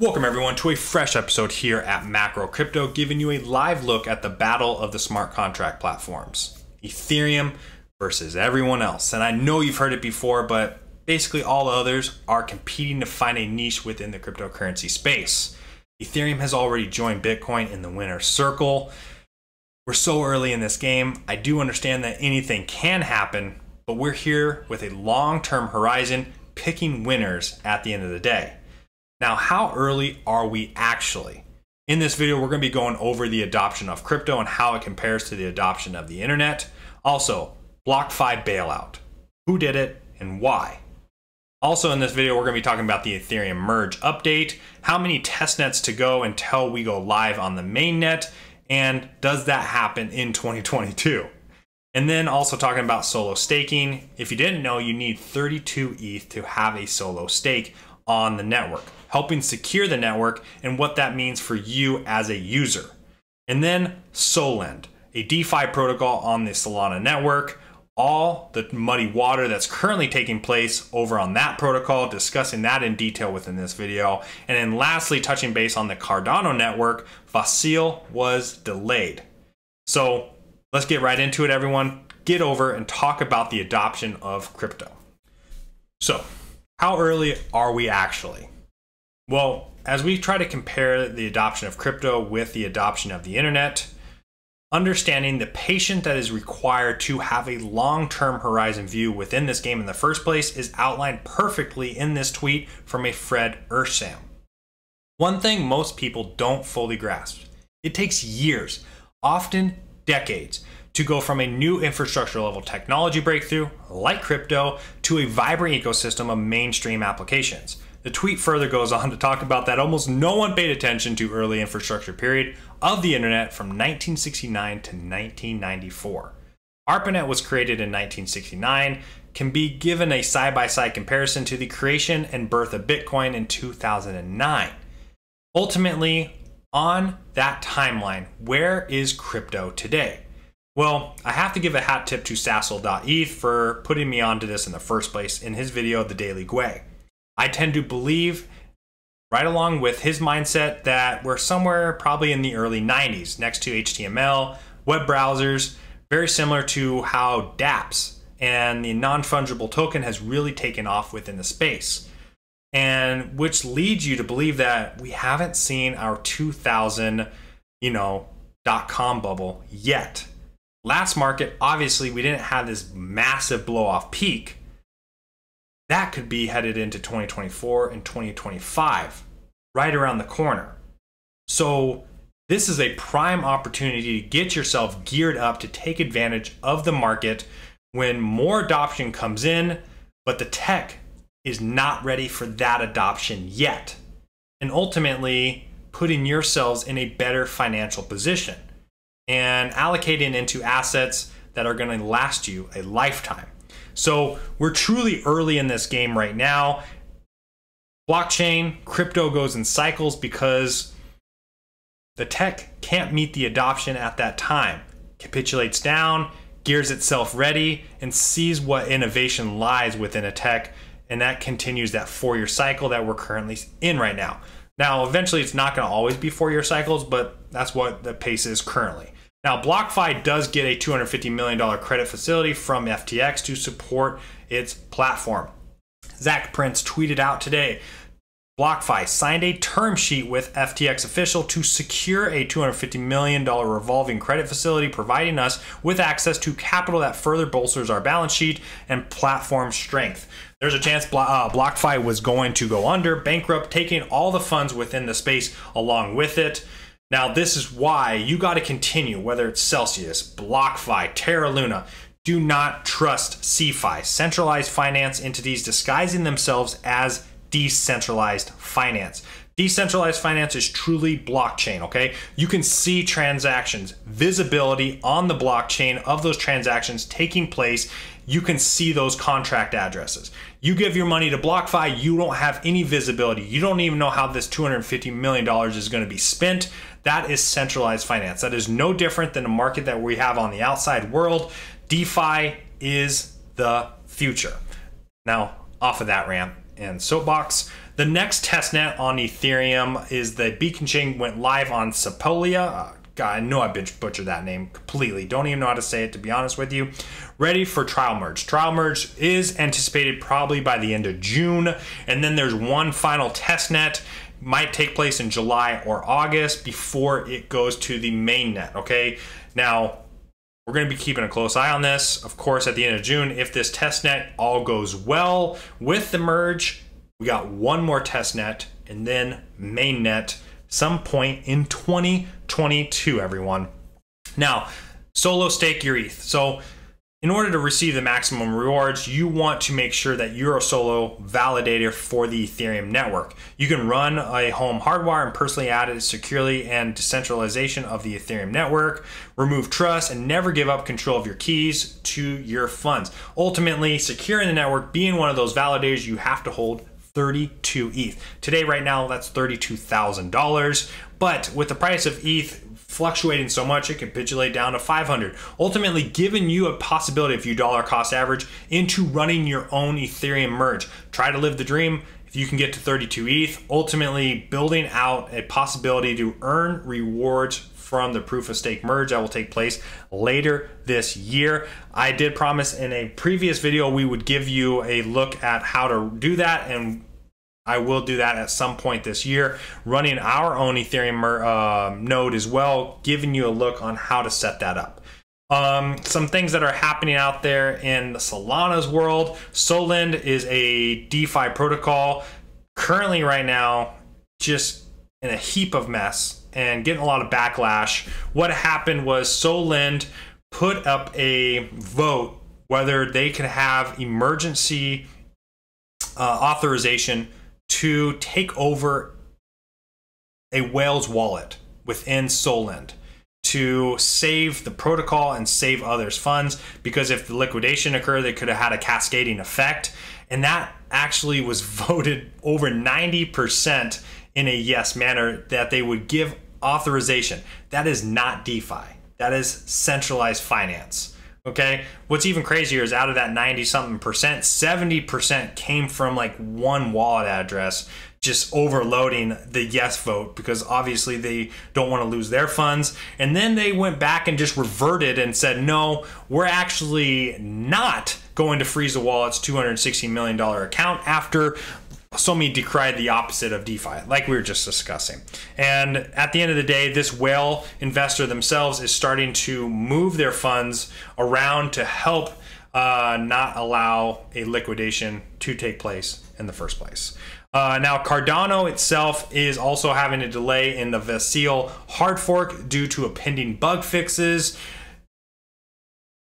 Welcome everyone to a fresh episode here at Macro Crypto, giving you a live look at the battle of the smart contract platforms. Ethereum versus everyone else. And I know you've heard it before, but basically all others are competing to find a niche within the cryptocurrency space. Ethereum has already joined Bitcoin in the winner's circle. We're so early in this game. I do understand that anything can happen, but we're here with a long-term horizon, picking winners at the end of the day. Now, how early are we actually? In this video, we're going to be going over the adoption of crypto and how it compares to the adoption of the internet. Also, BlockFi Bailout. Who did it and why? Also in this video, we're going to be talking about the Ethereum merge update, how many testnets to go until we go live on the mainnet, and does that happen in 2022? And then also talking about solo staking. If you didn't know, you need 32 ETH to have a solo stake on the network, helping secure the network and what that means for you as a user. And then Solend, a DeFi protocol on the Solana network, all the muddy water that's currently taking place over on that protocol, discussing that in detail within this video. And then lastly, touching base on the Cardano network, Vasil was delayed. So let's get right into it, everyone. Get over and talk about the adoption of crypto. So, how early are we actually? Well, as we try to compare the adoption of crypto with the adoption of the internet, understanding the patience that is required to have a long-term horizon view within this game in the first place is outlined perfectly in this tweet from a Fred Ursham. One thing most people don't fully grasp: it takes years, often decades, to go from a new infrastructure level technology breakthrough, like crypto, to a vibrant ecosystem of mainstream applications. The tweet further goes on to talk about that almost no one paid attention to early infrastructure period of the internet from 1969 to 1994. ARPANET was created in 1969, can be given a side-by-side comparison to the creation and birth of Bitcoin in 2009. Ultimately, on that timeline, where is crypto today? Well, I have to give a hat tip to Vasil.eth for putting me onto this in the first place in his video, The Daily Gwei. I tend to believe, right along with his mindset, that we're somewhere probably in the early 90s, next to HTML, web browsers, very similar to how dApps and the non-fungible token has really taken off within the space. And which leads you to believe that we haven't seen our 2000, .com bubble yet. Last market, obviously, we didn't have this massive blow-off peak. That could be headed into 2024 and 2025, right around the corner. So this is a prime opportunity to get yourself geared up to take advantage of the market when more adoption comes in, but the tech is not ready for that adoption yet. And ultimately, putting yourselves in a better financial position and allocating into assets that are going to last you a lifetime. So we're truly early in this game right now. Blockchain, crypto goes in cycles because the tech can't meet the adoption at that time. Capitulates down, gears itself ready, and sees what innovation lies within a tech, and that continues that 4-year cycle that we're currently in right now. Now, eventually it's not going to always be 4-year cycles, but that's what the pace is currently. Now, BlockFi does get a $250 million credit facility from FTX to support its platform. Zach Prince tweeted out today, BlockFi signed a term sheet with FTX official to secure a $250 million revolving credit facility, providing us with access to capital that further bolsters our balance sheet and platform strength. There's a chance BlockFi was going to go under, bankrupt, taking all the funds within the space along with it. Now, this is why you got to continue, whether it's Celsius, BlockFi, Terra Luna. Do not trust CeFi, centralized finance entities disguising themselves as decentralized finance. Decentralized finance is truly blockchain, okay? You can see transactions, visibility on the blockchain of those transactions taking place. You can see those contract addresses. You give your money to BlockFi, you don't have any visibility. You don't even know how this $250 million is going to be spent. That is centralized finance. That is no different than the market that we have on the outside world. DeFi is the future. Now, off of that rant and soapbox, The next testnet on Ethereum is the beacon chain went live on Sepolia. God, I know I butchered that name completely. Don't even know how to say it, to be honest with you. Ready for trial merge. Trial merge is anticipated probably by the end of June. And then there's one final testnet. Might take place in July or August before it goes to the mainnet, okay? Now, we're going to be keeping a close eye on this. Of course, at the end of June, if this testnet all goes well with the merge, we got one more testnet and then mainnet some point in 2022, everyone. Now, solo stake your ETH. So in order to receive the maximum rewards, you want to make sure that you're a solo validator for the Ethereum network. You can run a home hardwire and personally add it securely and decentralization of the Ethereum network, remove trust, and never give up control of your keys to your funds. Ultimately, securing the network, being one of those validators, you have to hold 32 ETH. Today, right now, that's $32,000. But with the price of ETH fluctuating so much, it can capitulate down to 500. Ultimately, giving you a possibility, if you dollar cost average, into running your own Ethereum merge. Try to live the dream. If you can get to 32 ETH, ultimately building out a possibility to earn rewards from the proof of stake merge that will take place later this year. I did promise in a previous video we would give you a look at how to do that, and I will do that at some point this year, running our own Ethereum node as well, giving you a look on how to set that up. Some things that are happening out there in the Solana's world. Solend is a DeFi protocol currently right now just in a heap of mess and getting a lot of backlash. What happened was Solend put up a vote whether they could have emergency authorization to take over a whale's wallet within Solend to save the protocol and save others' funds, because if the liquidation occurred, they could have had a cascading effect. And that actually was voted over 90% in a yes manner that they would give authorization. That is not DeFi. That is centralized finance. Okay, what's even crazier is out of that 90-something%, 70% came from like one wallet address just overloading the yes vote, because obviously they don't want to lose their funds. And then they went back and just reverted and said, no, we're actually not going to freeze the wallet's $260 million account after Somi decried the opposite of DeFi, like we were just discussing. And at the end of the day, this whale investor themselves is starting to move their funds around to help not allow a liquidation to take place in the first place. Now, Cardano itself is also having a delay in the Vasil Hardfork due to a pending bug fixes.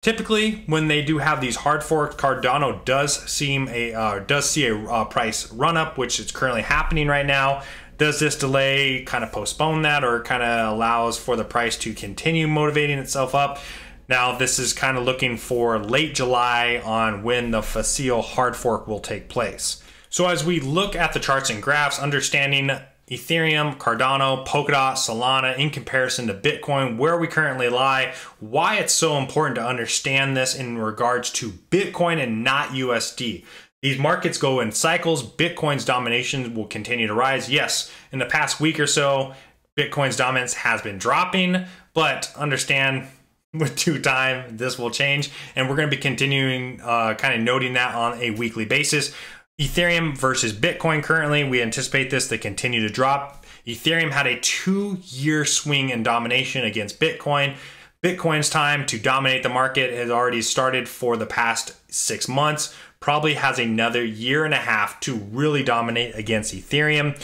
Typically, when they do have these hard forks, Cardano does see a price run up, which is currently happening right now. Does this delay kind of postpone that, or kind of allows for the price to continue motivating itself up? Now, this is kind of looking for late July on when the Vasil hard fork will take place. So as we look at the charts and graphs, understanding Ethereum, Cardano, Polkadot, Solana in comparison to Bitcoin, where we currently lie, why it's so important to understand this in regards to Bitcoin and not USD. These markets go in cycles. Bitcoin's domination will continue to rise. Yes, in the past week or so, Bitcoin's dominance has been dropping, but understand with due time, this will change. And we're going to be continuing kind of noting that on a weekly basis. Ethereum versus Bitcoin currently, we anticipate this to continue to drop. Ethereum had a 2-year swing in domination against Bitcoin. Bitcoin's time to dominate the market has already started for the past 6 months. Probably has another 1.5 years to really dominate against Ethereum.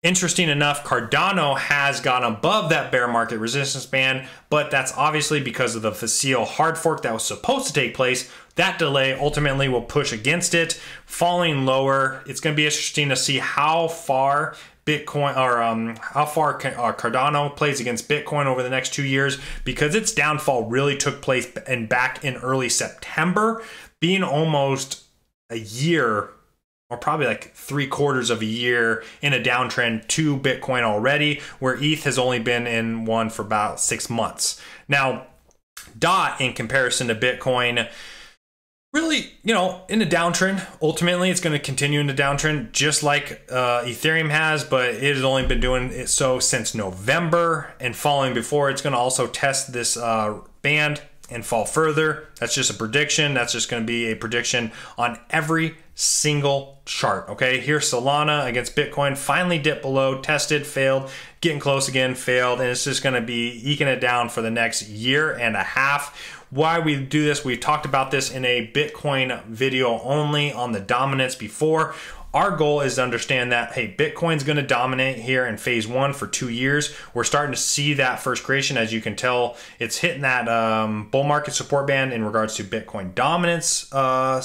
Interesting enough, Cardano has gone above that bear market resistance band, but that's obviously because of the Vasil hard fork that was supposed to take place. That delay ultimately will push against it, falling lower. It's going to be interesting to see how far Bitcoin or how far Cardano plays against Bitcoin over the next 2 years, because its downfall really took place back in early September, being almost a year, or probably like 3/4 of a year in a downtrend to Bitcoin already, where ETH has only been in one for about 6 months. Now, DOT in comparison to Bitcoin really, in a downtrend. Ultimately, it's going to continue in the downtrend, just like Ethereum has, but it has only been doing it so since November and falling before. It's going to also test this band and fall further. That's just a prediction. That's just going to be a prediction on every single chart. Okay, here's Solana against Bitcoin, finally dipped below, tested, failed, getting close again, failed, and it's just going to be eking it down for the next year and a half. Why we do this, we talked about this in a Bitcoin video only on the dominance before. Our goal is to understand that, hey, Bitcoin's going to dominate here in phase 1 for 2 years. We're starting to see that first creation. As you can tell, it's hitting that bull market support band in regards to Bitcoin dominance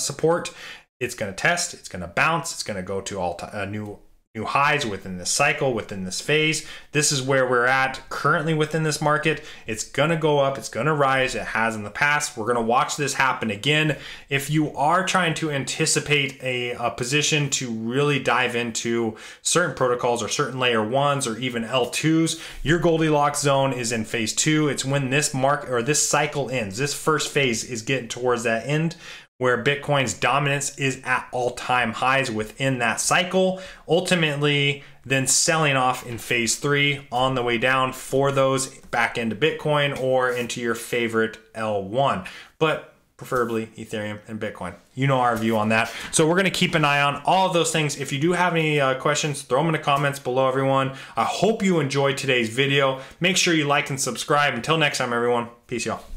support. It's going to test, it's going to bounce, it's going to go to new highs within this cycle, within this phase. This is where we're at currently within this market. It's gonna go up, it's gonna rise, it has in the past. We're gonna watch this happen again. If you are trying to anticipate a position to really dive into certain protocols or certain layer 1s or even L2s, your Goldilocks zone is in phase 2. It's when this this cycle ends. This first phase is getting towards that end, where Bitcoin's dominance is at all-time highs within that cycle, ultimately then selling off in phase 3 on the way down for those back into Bitcoin or into your favorite L1, but preferably Ethereum and Bitcoin. You know our view on that. So we're gonna keep an eye on all of those things. If you do have any questions, throw them in the comments below, everyone. I hope you enjoyed today's video. Make sure you like and subscribe. Until next time, everyone, peace y'all.